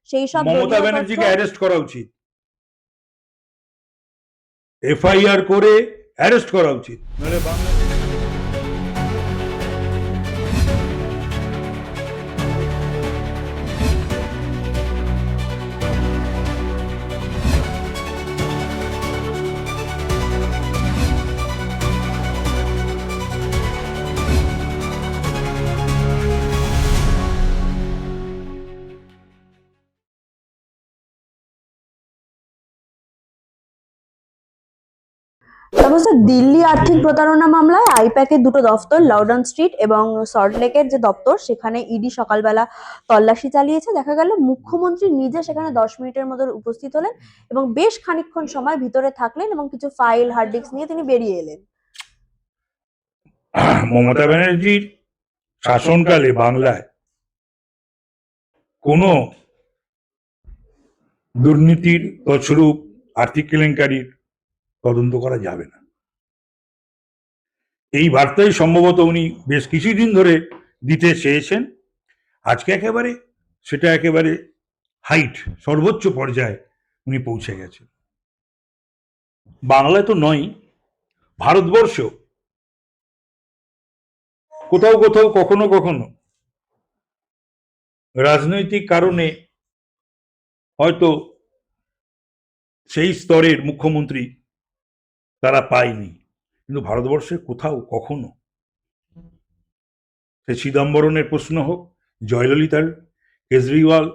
সেই সব মমতা ব্যানার্জিকে অ্যারেস্ট করা উচিত, এফআইআর করে অ্যারেস্ট করা উচিত, নাহলে বাংলাদেশ নমস্কার। দিল্লি আর্থিক প্রতারণা মামলায় আইপ্যাকের দুটো দফতর, লাউডন স্ট্রিট এবং সল্টলেকের যে দপ্তর, সেখানে ইডি সকালবেলা তল্লাশি চালিয়েছে। দেখা গেল মুখ্যমন্ত্রী নিজে সেখানে 10 মিনিটের মতো উপস্থিত হলেন এবং বেশ খানিকক্ষণ সময় ভিতরে থাকলেন এবং কিছু ফাইল, হার্ড ডিস্ক নিয়ে তিনি বেরিয়ে এলেন। মমতা ব্যানার্জির শাসনকালে বাংলায় কোনো দুর্নীতির তছরূপ, আর্থিক কেলেঙ্কারির তদন্ত করা যাবে না, এই বার্তাই সম্ভবত উনি বেশ কিছুদিন ধরে দিতে চেয়েছেন। আজকে সেটা একেবারে হাইট, সর্বোচ্চ পর্যায়ে উনি পৌঁছে গেছেন। বাংলায় তো নয়, ভারতবর্ষ কোথাও কোথাও কখনো কখনো রাজনৈতিক কারণে হয়তো সেই স্তরের মুখ্যমন্ত্রী তারা পায়নি, কিন্তু ভারতবর্ষে কোথাও কখনো, সে চিদম্বরমের প্রশ্ন হোক, জয়ললিতার, কেজরিওয়াল,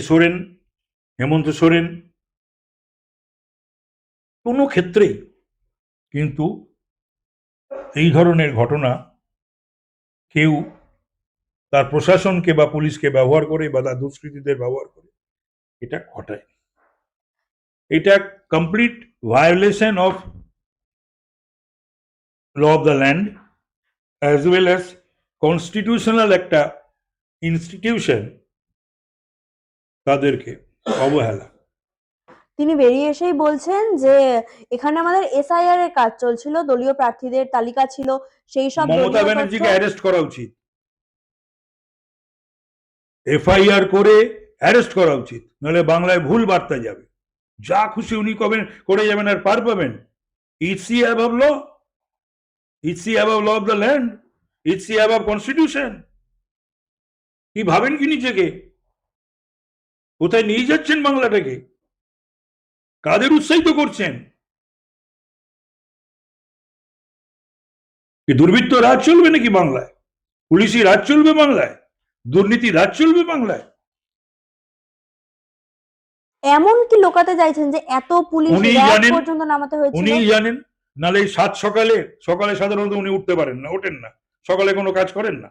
সোরেন, হেমন্ত সোরেন, কোনো ক্ষেত্রেই কিন্তু এই ধরনের ঘটনা কেউ তার প্রশাসনকে বা পুলিশকে ব্যবহার করে বা তার দুষ্কৃতীদের ব্যবহার করে এটা ঘটায়। এটা complete violation of law of the land as well as constitutional একটা ইনস্টিটিউশন তাদেরকে অবহেলা। তিনি বেরিয়ে এসেই বলছেন যে এখানে আমাদের এসআইআর এর কাজ চলছিল, দলীয় প্রার্থীদের তালিকা ছিল, সেই সব মমতা ব্যানার্জিকে অ্যারেস্ট করা উচিত, এফআইআর করে অ্যারেস্ট করা উচিত, নাহলে বাংলায় ভুল বার্তা যাবে। যা খুশি উনি করে যাবেন আর পার পাবেন। It's she above law, it's she above law of the land, it's she above constitution. কি ভাবেন কি নিজেকে? কোথায় নিয়ে যাচ্ছেন বাংলাটাকে? কাদের উৎসাহিত করছেন? কি দুর্বৃত্ত রাজ চলবে নাকি বাংলায়? পুলিশি রাজ চলবে বাংলায়? দুর্নীতি রাজ চলবে বাংলায়? এমন কি লোকাতে চাইছেন যে এত পুলিশ পর্যন্ত নামাতে হয়েছিল? উনি জানেন, নালে সকালে সাধারণত উনি উঠতে পারেন না, ওঠেন না, সকালে কোনো কাজ করেন না।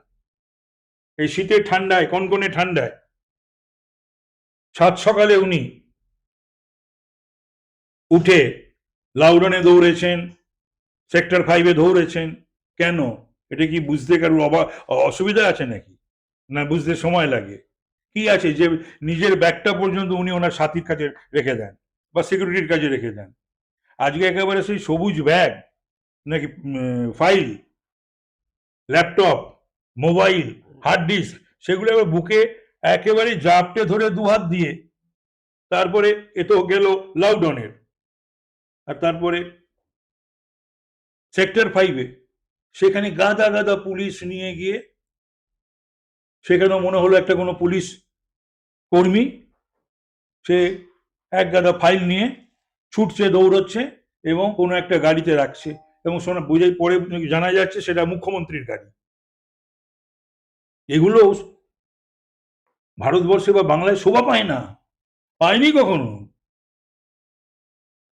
এই শীতের ঠান্ডায়, কনকনে ঠান্ডায় সকালে উনি উঠে লাউডনে দৌড়েছেন, সেক্টর 5-এ দৌড়েছেন। কেন? এটা কি বুঝতে কারোর অসুবিধা আছে নাকি? না বুঝতে সময় লাগে? কি আছে যে নিজের ব্যাগটা পর্যন্ত উনি ওনার সাথীর কাছে রেখে দেন বা সিকিউরিটির কাছে রেখে দেন। আজকে একেবারে সেই সবুজ ব্যাগ নাকি file, laptop, mobile, hard disk, সেগুলো বুকে একেবারে জাপটে ধরে দুহাত দিয়ে, তারপরে এ তো গেল লাউডনের, আর তারপরে সেক্টর 5-এ সেখানে গাদা গাদা পুলিশ নিয়ে গিয়ে, সেখানেও মনে হলো একটা কোনো পুলিশ কর্মী, সে এক গাদা ফাইল নিয়ে ছুটছে, দৌড়চ্ছে এবং কোনো একটা গাড়িতে রাখছে, এবং পরে জানা যাচ্ছে সেটা মুখ্যমন্ত্রীর গাড়ি। এগুলো ভারতবর্ষে বা বাংলায় শোভা পায় না, পায়নি কখনো,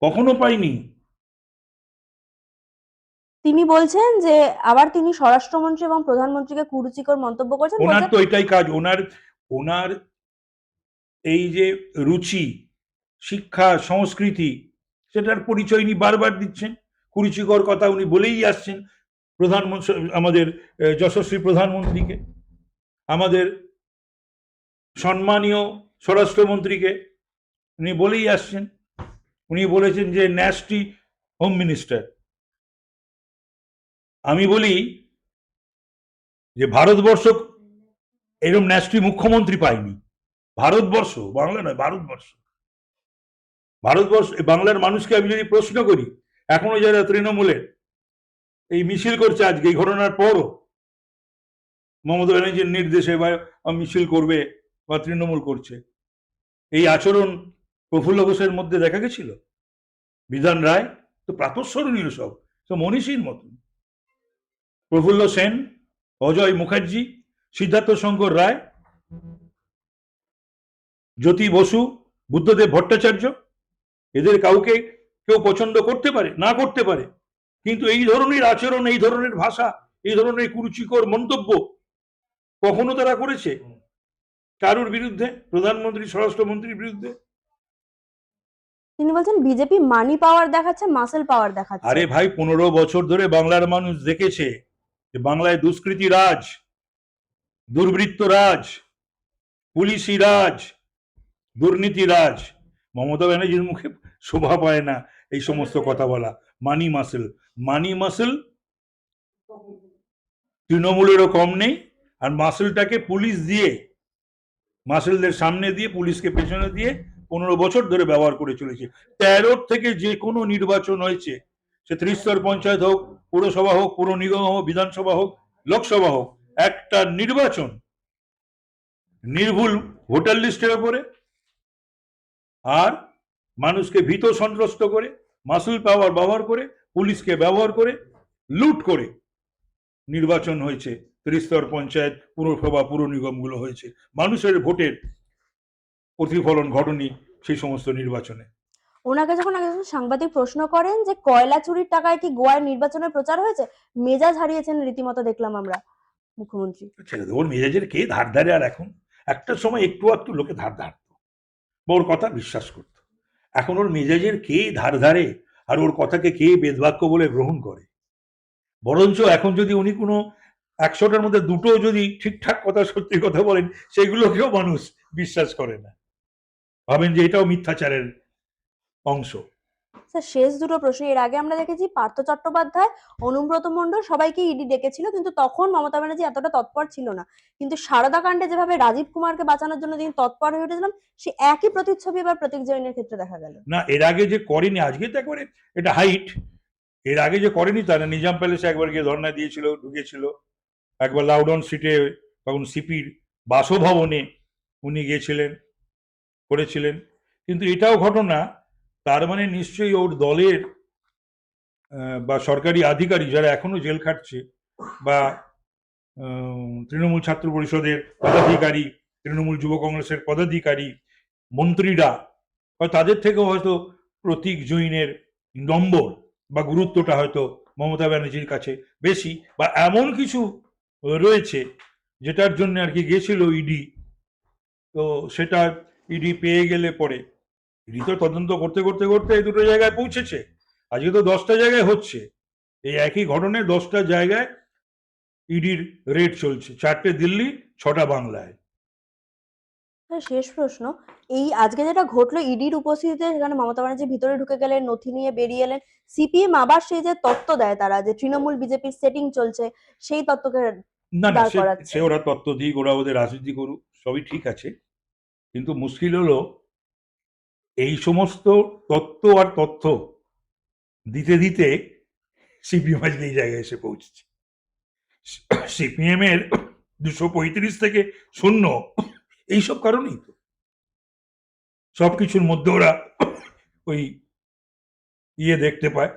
কখনো পায়নি। তিনি বলছেন যে আবার তিনি স্বরাষ্ট্রমন্ত্রী এবং প্রধানমন্ত্রীকে কুরুচিকর মন্তব্য করছেন। ওনার তো এটাই কাজ, ওনার এই যে রুচি, শিক্ষা, সংস্কৃতি, সেটার পরিচয় উনি বারবার দিচ্ছেন। কুরুচিকর কথা উনি বলেই আসছেন প্রধানমন্ত্রী, আমাদের যশস্বী প্রধানমন্ত্রীকে, আমাদের সম্মানীয় স্বরাষ্ট্রমন্ত্রীকে উনি বলেই আসছেন। উনি বলেছেন যে ন্যাস্টি হোম মিনিস্টার। আমি বলি যে ভারতবর্ষ এরকম ন্যাস্টি মুখ্যমন্ত্রী পায়নি ভারতবর্ষ, বাংলা নয়, ভারতবর্ষ। বাংলার মানুষকে আমি যদি প্রশ্ন করি, এখনো যারা তৃণমূলের এই মিছিল করছে আজকে এই ঘটনার পরও মমতা ব্যানার্জির নির্দেশে বা মিছিল করবে বা তৃণমূল করছে, এই আচরণ প্রফুল্ল ঘোষের মধ্যে দেখা গেছিল? বিধান রায় তো প্রাতঃস্মরণীয়, সব মনীষীর মতন। প্রফুল্ল সেন, অজয় মুখার্জি, সিদ্ধার্থ শঙ্কর রায়, জ্যোতি বসু, বুদ্ধদেব ভট্টাচার্য, এদের কাউকে কেউ পছন্দ করতে পারে, না করতে পারে, কিন্তু এই ধরনের আচরণ, এই ধরনের ভাষা, এই ধরনের কুরুচিকর মন্তব্য কখনো তারা করেছে কারুর বিরুদ্ধে? প্রধানমন্ত্রী, স্বরাষ্ট্রমন্ত্রীর বিরুদ্ধে? তিনি বলছেন বিজেপি মানি পাওয়ার দেখাচ্ছে, মাসেল পাওয়ার দেখাচ্ছে। আরে ভাই, 15 বছর ধরে বাংলার মানুষ দেখেছে যে বাংলায় দুষ্কৃতি রাজ, দুর্বৃত্ত রাজ, পুলিশি রাজ, দুর্নীতি রাজ। মমতা ব্যানার্জির মুখে শোভা পায় না এই সমস্ত কথা বলা। মানি মাসেল, মানি মাসেল তৃণমূলেরও কম নেই। আর মাসেলটাকে পুলিশ দিয়ে, মাসেলদের সামনে দিয়ে, পুলিশকে পেছনে দিয়ে 15 বছর ধরে ব্যবহার করে চলেছে। 13 থেকে যে কোনো নির্বাচন হয়েছে, সে ত্রিস্তর পঞ্চায়েত হোক, পৌরসভা হোক, পৌর নিগম হোক, বিধানসভা হোক, লোকসভা হোক, একটা নির্বাচন নির্ভুল ভোটার লিস্টের উপরে আর মানুষকে ভীত সন্ত্রস্ত করে, মাসুল পাওয়ার ব্যবহার করে, পুলিশকে ব্যবহার করে, লুট করে নির্বাচন হয়েছে। ত্রিস্তর পঞ্চায়েত, পুরসভা, পুর নিগমগুলো হয়েছে। মানুষের ভোটের প্রতিফলন ঘটেনি সেই সমস্ত নির্বাচনে। ওনাকে যখন একজন সাংবাদিক প্রশ্ন করেন যে কয়লা চুরির টাকায় কি গোয়ার নির্বাচনের প্রচার হয়েছে, মেজাজ হারিয়েছেন রীতিমতো দেখলাম আমরা মুখ্যমন্ত্রী। ছেড়ে দেবো, ওর মেজাজের কে ধার ধারে? আর এখন একটা সময় একটু একটু লোকে ধার ধারতো বা ওর কথা বিশ্বাস করতো। এখন ওর মেজাজের কে ধার ধারে আর ওর কথাকে কে বেদবাক্য বলে গ্রহণ করে? বরঞ্চ এখন যদি উনি কোনো 100টার মধ্যে 2টো যদি ঠিকঠাক কথা, সত্যি কথা বলেন, সেগুলোকেও মানুষ বিশ্বাস করে না, ভাবেন যে এটাও মিথ্যাচারের অংশ। স্যার, শেষ দুটো প্রশ্ন। এর আগে আমরা দেখেছি পার্থ চট্টোপাধ্যায়, অনুব্রত মণ্ডল সবাইকে ইডি ডেকেছিল, কিন্তু তখন মমতা ব্যানার্জি এতটা তৎপর ছিল না। কিন্তু সারদা কাণ্ডে যেভাবে রাজীব কুমারকে বাঁচানোর জন্য তিনি তৎপর হয়ে উঠেছিলাম, সে একই প্রতিচ্ছবি এবার প্রতীক জৈনের ক্ষেত্রে দেখা গেল। না, এর আগে যে করেনি, আজকে তো একবারে এটা হাইট। এর আগে যে করেনি তারা নিজাম প্যালেসে একবার গিয়ে ধর্ণা দিয়েছিল, ঢুকেছিল। একবার লাউডন স্ট্রিটে, তখন সিপির বাসভবনে উনি গিয়েছিলেন, করেছিলেন। কিন্তু এটাও ঘটনা, তার মানে নিশ্চয়ই ওর দলের বা সরকারি আধিকারিক যারা এখনো জেল খাটছে, বা তৃণমূল ছাত্র পরিষদের পদাধিকারী, তৃণমূল যুব কংগ্রেসের পদাধিকারী, মন্ত্রীরা, তাদের থেকেও হয়তো প্রতীক জৈনের নম্বর বা গুরুত্বটা হয়তো মমতা ব্যানার্জির কাছে বেশি, বা এমন কিছু রয়েছে যেটার জন্য আর কি গেছিল ইডি। তো সেটা ইডি পেয়ে গেলে পরে, ইডি তো তদন্ত করতে করতে করতে এই দুটো জায়গায় পৌঁছেছে। আজকে তো 10টা জায়গায় হচ্ছে এই একই ঘটনায়, 10টা জায়গায় ইডির রেড চলছে, 4টে দিল্লি, 6টা বাংলায়। শেষ প্রশ্ন, এই আজকে যেটা ঘটলো ইডির উপস্থিতিতে, সেখানে মমতা ব্যানার্জি ভিতরে ঢুকে গেলেন, নথি নিয়ে বেরিয়ে এলেন, সিপিএম আবার সেই যে তত্ত্ব দেয় তারা যে তৃণমূল বিজেপির সেটিং চলছে, সেই তত্ত্বকে না না, দাঁড় করাচ্ছে। সে ওরা তত্ত্ব দিক, ওরা ওদের রাজনীতি করুক, সবই ঠিক আছে। কিন্তু মুশকিল হলো এই সমস্ত তত্ত্ব আর তথ্য দিতে দিতে সিপিএম আজকে এই জায়গায় এসে পৌঁছেছে। সিপিএম এর 235 থেকে 0 এইসব কারণেই তো সবকিছুর মধ্যে ওরা ওই দেখতে পায়।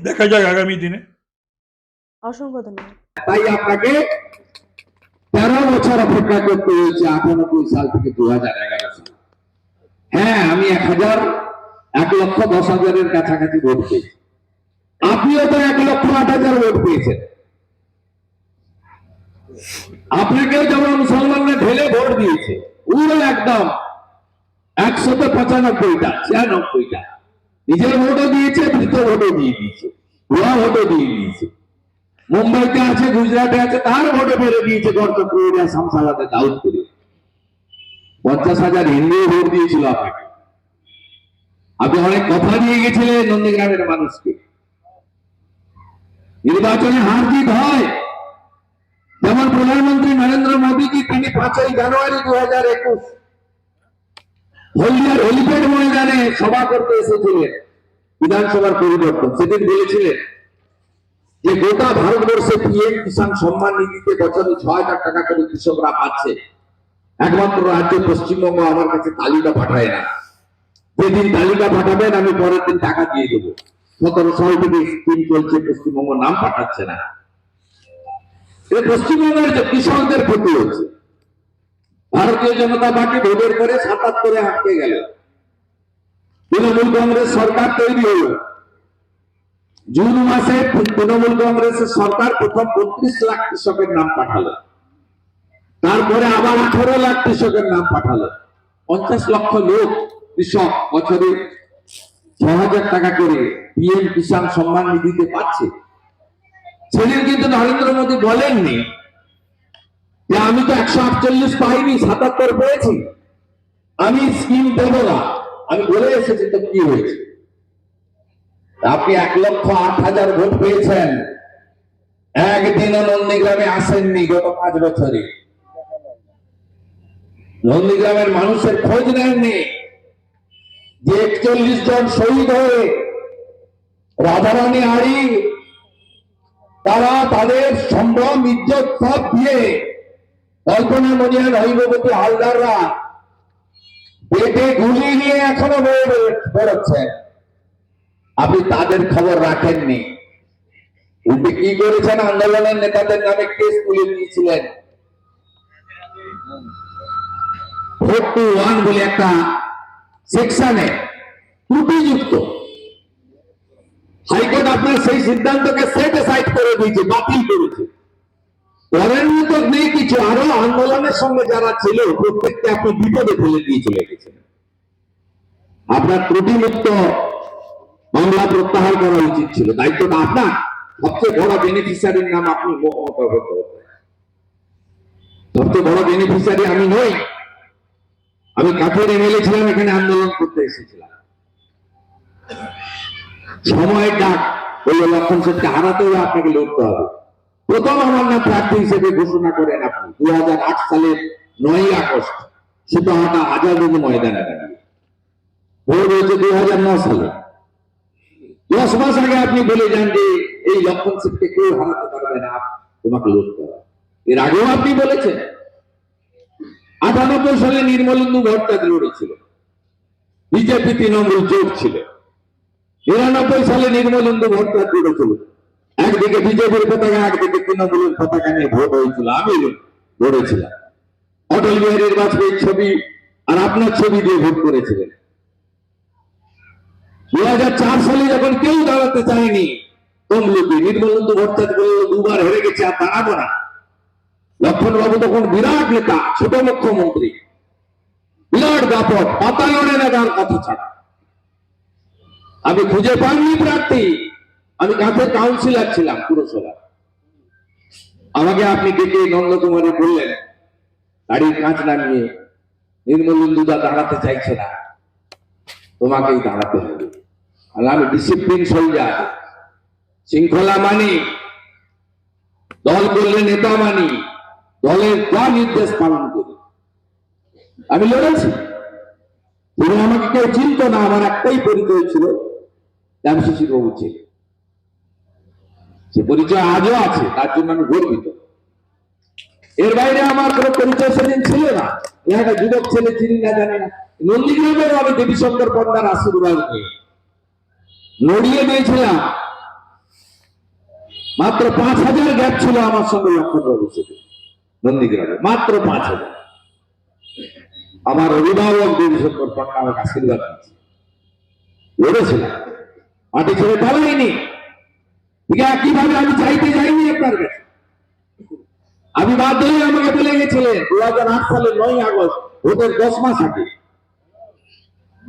দেখা যাক আগামী দিনে। অসংখ্য ধন্যবাদ। তাই আপনাকে 13 বছর অপেক্ষা করতে হয়েছে, 98 সাল থেকে 2011 সাল। হ্যাঁ, আমি 1,10,10,000-এর কাছাকাছি ভোট পেয়েছি। আপনিও তো 1,08,000 ভোট পেয়েছেন। আপনাকেও যেমন মুসলমানরা ঢেলে ভোট দিয়েছে, পুরো একদম 195টা 96টা নিজের ভোটও দিয়েছে, বৃত্ত ভোটও দিয়ে দিয়েছে, ভুয়া ভোটও দিয়ে দিয়েছে। মুম্বাইতে আছে, গুজরাটে আছে, তার ভোটে বেড়ে দিয়েছে গর্ত করে শামসাবাদে দাউদ করে। 50,000 হিন্দু ভোট দিয়েছিল আপনাকে। আপনি অনেক কথা দিয়ে গেছিলেন নন্দীগ্রামের মানুষকে। নির্বাচনে হার জিত হয়, যেমন প্রধানমন্ত্রী নরেন্দ্র মোদীজি তিনি 5ই জানুয়ারি 2021 হলদিয়ার হেলিপ্যাড ময়দানে সভা করতে এসেছিলেন বিধানসভার পরিবর্তন। সেদিন বলেছিলেন যে গোটা ভারতবর্ষে পিএম কিষাণ সম্মান নিধিতে বছরে 6,000 টাকা করে কৃষকরা পাচ্ছে, একমাত্র রাজ্য পশ্চিমবঙ্গ আমার কাছে তালিকা পাঠায় না। যেদিন তালিকা পাঠাবেন আমি পরের দিন টাকা দিয়ে দেবো। 17 সাল থেকে স্কিম চলছে, পশ্চিমবঙ্গ নাম পাঠাচ্ছে না। এটা পশ্চিমবঙ্গের যে কৃষকদের ক্ষতি হচ্ছে। ভারতীয় জনতা পার্টি ভোটের করে 77-এ আটকে গেল। তৃণমূল কংগ্রেস সরকার তৈরি হলো। জুন মাসে তৃণমূল কংগ্রেসের সরকার প্রথম 32 লাখ কৃষকের নাম পাঠালো, তারপরে আবার 18 লাখ কৃষকের নাম পাঠালো। 50 লক্ষ লোক কৃষক বছরে 6,000 টাকা করে পিএম কিষাণ সম্মান নিধিতে পাচ্ছে। সেদিন কিন্তু নরেন্দ্র মোদী বলেননি যে আমি তো 148 পাইনি, 77 পেয়েছি, আমি স্কিম দেব না। আমি বলে এসেছি তো কি হয়েছে। আপনি 1,08,000 ভোট পেয়েছেন, একদিনও নন্দীগ্রামে আসেননি গত 5 বছরে। নন্দীগ্রামের মানুষের খোঁজ নেননি যে 41 জন শহীদ হয়ে রাধারানী আড়ি তারা তাদের সম্ভ্রম ইজ্জত সব দিয়ে কল্পনা মনিয়ান হৈবতী হালদাররা পেটে গুলি নিয়ে এখনো বেরোচ্ছেন। আপনি তাদের খবর রাখেননি। উল্টে কি করেছেন, আন্দোলনের নেতাদের নামে কেস তুলে নিয়েছিলেন। 421 বলে একটা সেকশনে ত্রুটিযুক্ত। হাইকোর্ট আপনার সেই সিদ্ধান্তকে সেট অ্যাসাইড করে দিয়েছে, বাতিল করেছে। করেন তো নেই কিছু, আরো আন্দোলনের সঙ্গে যারা ছিল প্রত্যেককে আপনি বিপদে ফেলে দিয়ে চলে গেছেন। আপনার ত্রুটিমুক্ত মামলা প্রত্যাহার করা উচিত ছিল, দায়িত্বটা আপনার। সবচেয়ে বড় বেনিফিশিয়ারির নাম আপনি, সবচেয়ে বড় বেনিফিশিয়ারি আমি নই। আমি কাঠের এমএলএ ছিলাম, এখানে আন্দোলন করতে এসেছিলাম। সময়ের ডাক ওই লক্ষণ সেটকে হারাতে হলে আপনাকে লড়তে হবে। প্রথম আমার নাম প্রার্থী হিসেবে ঘোষণা করেন আপনি 2008 সালের 9ই আগস্ট সুতাহাটা আজাদী ময়দানে দাঁড়িয়ে। ভোট হয়েছে 2009 সালে। 10 মাস আগে আপনি বলে যান যে এই লক্ষণ সেটকে কেউ হারাতে পারবে না, তোমাকে লড়তে হবে। এর আগেও আপনি বলেছেন। 98 সালে নির্মলেন্দু ভট্টাচার্য লড়েছিল, বিজেপি তৃণমূল জোট ছিল। 99 সালে নির্মলেন্দু ভট্টাচার্য লড়েছিল, একদিকে বিজেপির পতাকা, একদিকে তৃণমূলের পতাকা নিয়ে ভোট হয়েছিল। আমি লড়েছিলাম। অটল বিহারী বাজপেয়ীর ছবি আর আপনার ছবি দিয়ে ভোট করেছিলেন। 2004 সালে যখন কেউ দাঁড়াতে চায়নি, তমলুকি নির্মলেন্দু ভট্টাচার্য দুবার হেরে গেছে, আর দাঁড়াবো না। লক্ষণবাবু তখন বিরাট নেতা, ছোট মুখ্যমন্ত্রী, বিরাট দাপট, পাতালনে নেতার কথা ছাড়া। আমি খুঁজে পাইনি প্রার্থী। আমি কাছের কাউন্সিলর ছিলাম পুরসভা। আমাকে আপনি ডেকে নন্দকুমারে বললেন, গাড়ির কাঁচ নামিয়ে, নির্মলেন্দুদা দাঁড়াতে চাইছে না, তোমাকেই দাঁড়াতে হবে। আর আমি ডিসিপ্লিন সোলজার, শৃঙ্খলা মানি, দল করলে নেতা মানি, দলের যা নির্দেশ পালন করি। আমি লড়েছি। তিনি আমাকে কেউ চিনত না, আমার একটাই পরিচয় ছিল, এমসিসি বাবু ছিল। সে পরিচয় আজও আছে, তার জন্য আমি গর্বিত। এর বাইরে আমার কোনো পরিচয় সেদিন ছিল না। একটা যুবক ছেলে, চিনি না জানি না। নন্দীগ্রামেও আমি দেবীশঙ্কর পণ্ডার আশীর্বাদ নিয়ে নড়িয়ে দিয়েছিলাম। মাত্র 5,000 গ্যাপ ছিল আমার সঙ্গে লক্ষণবাবু সেদিন নন্দীগ্রামে, মাত্র 5,000। আমার অভিভাবক দেবীশঙ্কর পণ্ডা আমাকে আশীর্বাদ দিয়েছে। লড়েছিলাম, মাটি ছেড়ে পালাইনি। কিভাবে আমি চাইতে যাইনি আপনার কাছে। আমি বাধ্য হয়ে আমাকে বলে গেছিলেন 2008 সালের 9ই আগস্ট ভোটের 10 মাস আগে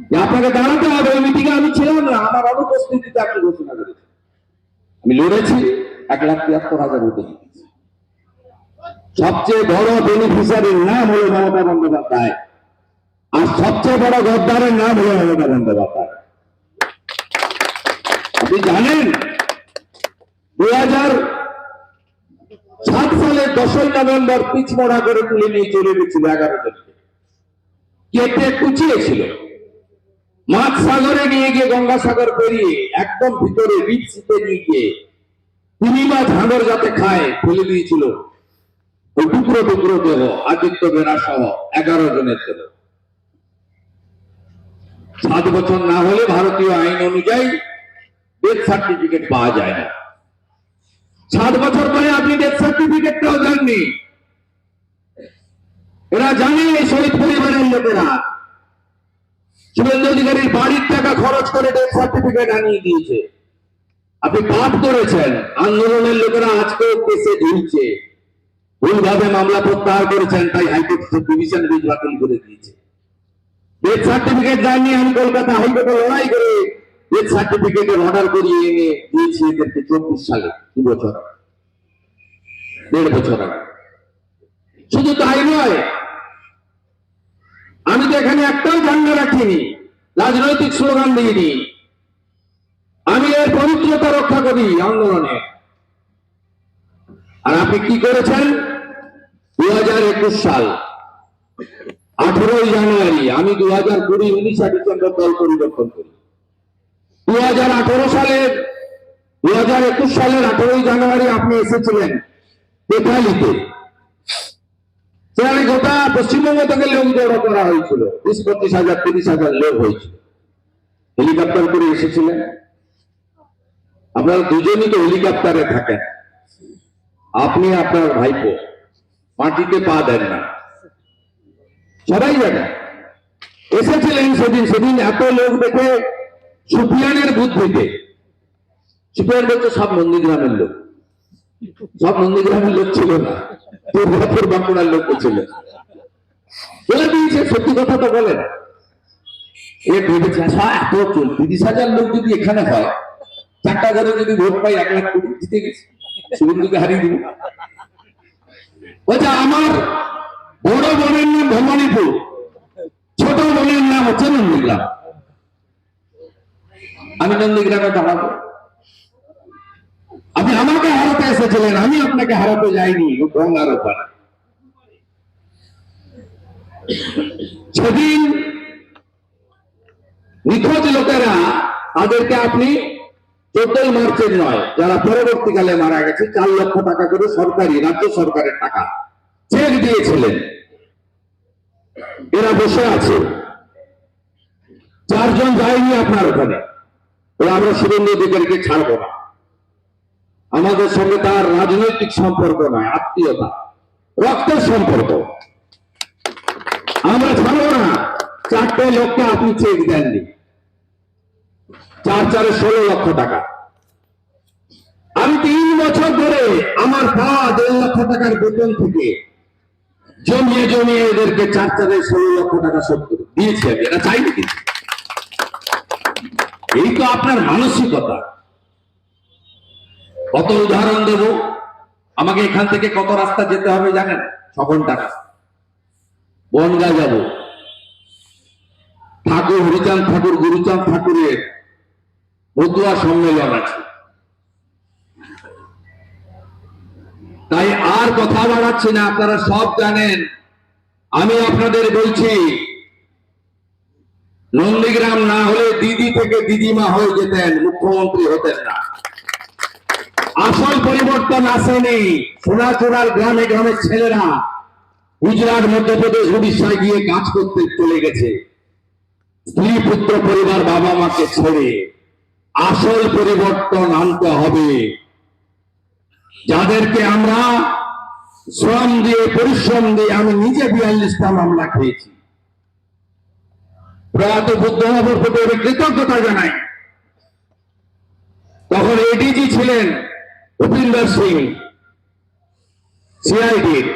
যে আপনাকে দাঁড়াতে হবে। ওই মিটিংয়ে আমি ছিলাম না, আমার অনুপস্থিতিতে আপনি ঘোষণা করেছেন। আমি লড়েছি, 1,73,000 ভোটে জিতেছি। সবচেয়ে বড় বেনিফিশিয়ারির নাম হলো মমতা বন্দ্যোপাধ্যায়, আর সবচেয়ে বড় গদ্দারের নাম হলো মমতা বন্দ্যোপাধ্যায়। আপনি জানেন 7 সালের 10ই নভেম্বর পিছমোড়া করে তুলে নিয়ে চলে গেছিল 11 জনকে, কেটে কুচিয়েছিল, মাছ সাগরে নিয়ে গিয়ে গঙ্গাসাগর পেরিয়ে একদম ভিতরে রিপসিতে নিয়ে গিয়ে তিনি বা ঝাঁগর যাতে খায় ফেলে দিয়েছিল ওই টুকরো টুকরো দেহ আদিত্য বেরা সহ 11 জনের দেহ। 7 বছর না হলে ভারতীয় আইন অনুযায়ী ডেথ সার্টিফিকেট পাওয়া যায় না। 7 বছর পরে আপনি ডেথ সার্টিফিকেটটাও দেননি। এরা জানে এই শহীদ পরিবারের লোকেরা শুভেন্দু অধিকারীর বাড়ির টাকা খরচ করে ডেথ সার্টিফিকেট আনিয়ে দিয়েছে। আপনি পাপ করেছেন, আন্দোলনের লোকেরা আজকেও কেসে ঝুলছে, ভুলভাবে মামলা প্রত্যাহার করেছেন, তাই হাইকোর্ট ডিভিশন বেঞ্চ বাতিল করে দিয়েছে। ডেথ সার্টিফিকেট দেয়নি, আমি কলকাতা হাইকোর্টে লড়াই করে ডেথ সার্টিফিকেটের অর্ডার করিয়ে এনে দিয়েছি এদেরকে 24 সালে, 2 বছর, 1.5 বছর আগে। শুধু তাই নয়, আমি তো এখানে একটাও ঝান্ডা রাখিনি, রাজনৈতিক স্লোগান দিইনি, আমি এর পবিত্রতা রক্ষা করি আন্দোলনে। আর আপনি কি করেছেন? 2021 সাল 18 জানুয়ারি, আমি 2020 19 ডিসেম্বর দল পরিবর্তন করি। 2021 সালের 18 জানুয়ারি আপনি এসেছিলেন বেতালিতে। সেখানে গোটা পশ্চিমবঙ্গ থেকে লোক জড়ো করা হয়েছিল, 20-25 হাজার 30 হাজার লোক হয়েছিল। হেলিকপ্টার করে এসেছিলেন। আপনারা দুজনই তো হেলিকপ্টারে থাকেন, আপনি আপনার ভাইপো মাটিতে পা দেন না, সবাই জানে। এসেছিলেন সেদিন এত লোক দেখে সুফিয়ানের বুদ্ধিতে, সুফিয়ান বলছে সব নন্দীগ্রামের লোক, সব নন্দীগ্রামের লোক ছিল না, দুর্গাপুর বাঁকুড়ার লোক ছিল। বলে দিয়েছে, সত্যি কথা তো বলেন। এ ভেবেছে এত 30,000 লোক যদি এখানে হয়, 4টা ঘরে যদি ভোট পাই 1 লাখ কোটি জিতে গেছে, শুভেন্দুকে হারিয়ে দিব। বলছে আমার বড় বোনের নাম ভবানীপুর, ছোট বোনের নাম হচ্ছে নন্দীগ্রাম, আমি নন্দীগ্রামে দাঁড়াবো। আপনি আমাকে হারাতে এসেছিলেন, আমি আপনাকে হারাতে যাইনি গঙ্গার ওপারে। সেদিন নিখোঁজ লোকেরা, তাদেরকে আপনি 14 মার্চের নয়, যারা পরবর্তীকালে মারা গেছে, 4 লক্ষ টাকা করে সরকারি, রাজ্য সরকারের টাকা চেক দিয়েছিলেন। এরা বসে আছে, 4 জন যায়নি আপনার ওখানে। আমরা শুভেন্দু অধিকারীকে ছাড়বো না, আমাদের সঙ্গে তার রাজনৈতিক সম্পর্ক নয়, আত্মীয়তা, রক্তের সম্পর্ক, আমরা ছাড়বো না। 4টে লোককে আপনি চেক দেননি, 4 16 লক্ষ টাকা। আমি 3 বছর ধরে আমার পাওয়া 1.5 লক্ষ টাকার বেতন থেকে জমিয়ে এদেরকে 4 16 লক্ষ টাকা শোধ করে দিয়েছি। এরা চাইনি কিন্তু। এই তো আপনার মানসিকতা। কত উদাহরণ দেব, আমাকে এখান থেকে কত রাস্তা যেতে হবে জানেন? 6 ঘন্টা রাস্তা। বনগা যাব, ঠাকুর হরিচাঁদ ঠাকুর, গুরুচাঁদ ঠাকুরের মতুয়া সম্মেলন আছে, তাই আর কথা বাড়াচ্ছি না, আপনারা সব জানেন। আমি আপনাদের বলছি, নন্দীগ্রাম না হলে দিদি থেকে দিদিমা হয়ে যেতেন, মুখ্যমন্ত্রী হতেন না। আসল পরিবর্তন আসেনি। সোনাচূড়ার গ্রামে গ্রামে ছেলেরা গুজরাট, মধ্যপ্রদেশ, উড়িষ্যায় গিয়ে কাজ করতে চলে গেছে, স্ত্রী পুত্র পরিবার বাবা মাকে ছেড়ে। আসল পরিবর্তন আনতে হবে। যাদেরকে আমরা শ্রম দিয়ে, পরিশ্রম দিয়ে, আমি নিজে 42টা মামলা খেয়েছি, প্রয়াত বুদ্ধবাবুর প্রতি আমি কৃতজ্ঞতা জানাই। তখন এডিজি ছিলেন ভূপিন্দর সিং, সিআইডির।